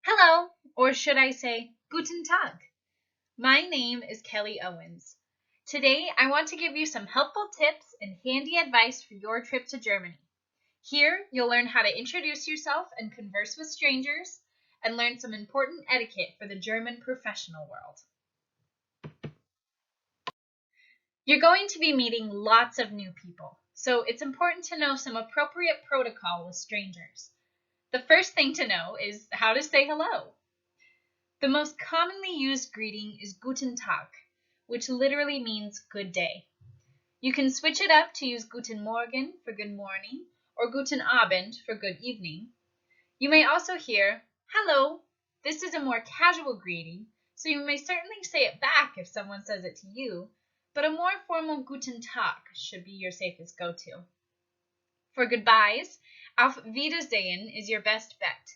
Hello, or should I say, Guten Tag. My name is Kelly Owens. Today, I want to give you some helpful tips and handy advice for your trip to Germany. Here, you'll learn how to introduce yourself and converse with strangers, and learn some important etiquette for the German professional world. You're going to be meeting lots of new people, so it's important to know some appropriate protocol with strangers. The first thing to know is how to say hello. The most commonly used greeting is Guten Tag, which literally means good day. You can switch it up to use Guten Morgen for good morning or Guten Abend for good evening. You may also hear hello. This is a more casual greeting, so you may certainly say it back if someone says it to you, but a more formal Guten Tag should be your safest go-to. For goodbyes, Auf Wiedersehen is your best bet.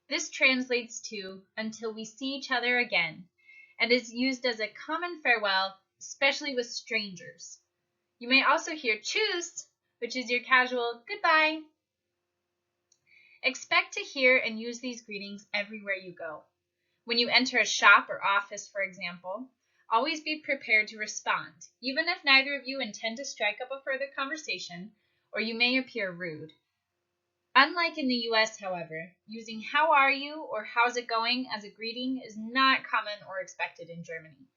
This translates to until we see each other again, and is used as a common farewell, especially with strangers. You may also hear Tschüss, which is your casual goodbye. Expect to hear and use these greetings everywhere you go. When you enter a shop or office, for example, always be prepared to respond, even if neither of you intend to strike up a further conversation, or you may appear rude. Unlike in the US, however, using how are you or how's it going as a greeting is not common or expected in Germany.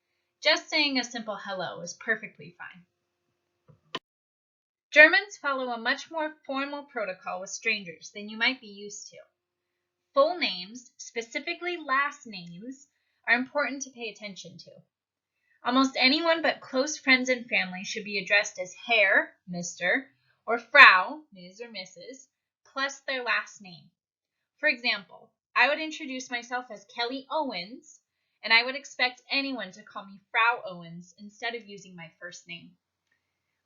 Just saying a simple hello is perfectly fine. Germans follow a much more formal protocol with strangers than you might be used to. Full names, specifically last names, are important to pay attention to. Almost anyone but close friends and family should be addressed as Herr, Mr., or Frau, Ms. or Mrs., plus their last name. For example, I would introduce myself as Kelly Owens, and I would expect anyone to call me Frau Owens instead of using my first name.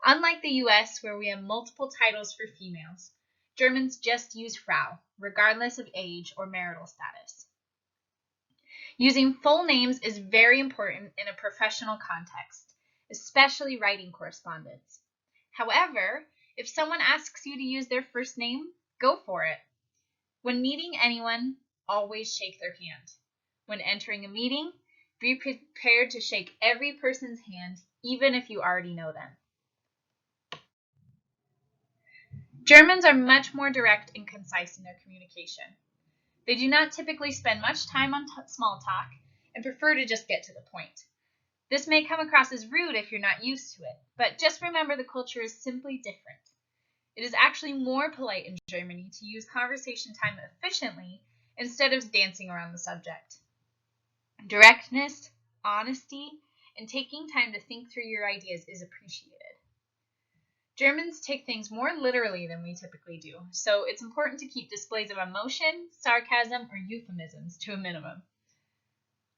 Unlike the US, where we have multiple titles for females, Germans just use Frau, regardless of age or marital status. Using full names is very important in a professional context, especially writing correspondence. However, if someone asks you to use their first name, go for it. When meeting anyone, always shake their hand. When entering a meeting, be prepared to shake every person's hand, even if you already know them. Germans are much more direct and concise in their communication. They do not typically spend much time on small talk and prefer to just get to the point. This may come across as rude if you're not used to it, but just remember the culture is simply different. It is actually more polite in Germany to use conversation time efficiently instead of dancing around the subject. Directness, honesty, and taking time to think through your ideas is appreciated. Germans take things more literally than we typically do, so it's important to keep displays of emotion, sarcasm, or euphemisms to a minimum.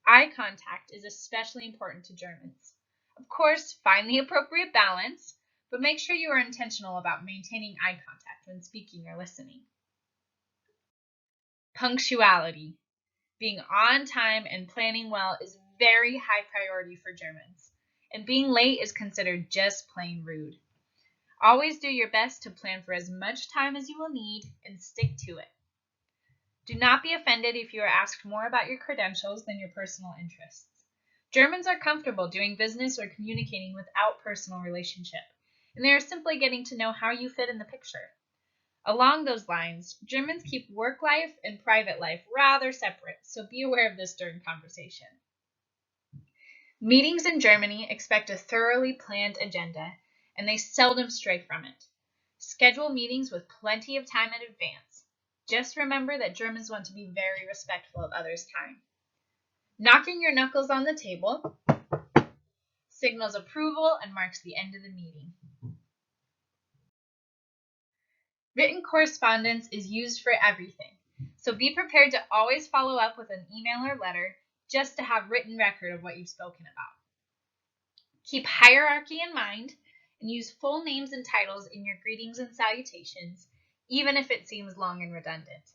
Eye contact is especially important to Germans. Of course, find the appropriate balance, but make sure you are intentional about maintaining eye contact when speaking or listening. Punctuality. Being on time and planning well is very high priority for Germans, and being late is considered just plain rude. Always do your best to plan for as much time as you will need and stick to it. Do not be offended if you are asked more about your credentials than your personal interests. Germans are comfortable doing business or communicating without personal relationship, and they are simply getting to know how you fit in the picture. Along those lines, Germans keep work life and private life rather separate, so be aware of this during conversation. Meetings in Germany expect a thoroughly planned agenda, and they seldom stray from it. Schedule meetings with plenty of time in advance. Just remember that Germans want to be very respectful of others' time. Knocking your knuckles on the table signals approval and marks the end of the meeting. Written correspondence is used for everything, so be prepared to always follow up with an email or letter just to have written record of what you've spoken about. Keep hierarchy in mind and use full names and titles in your greetings and salutations, even if it seems long and redundant.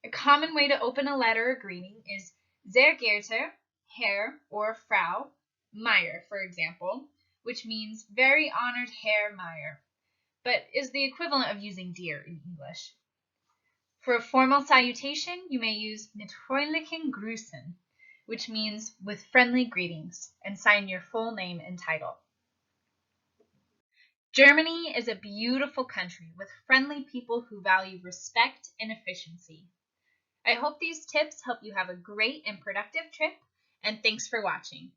A common way to open a letter or greeting is Sehr geehrter Herr or Frau Meyer, for example, which means very honored Herr Meyer, but is the equivalent of using dear in English. For a formal salutation, you may use mit freundlichen Grüßen, which means with friendly greetings, and sign your full name and title. Germany is a beautiful country with friendly people who value respect and efficiency. I hope these tips help you have a great and productive trip, and thanks for watching.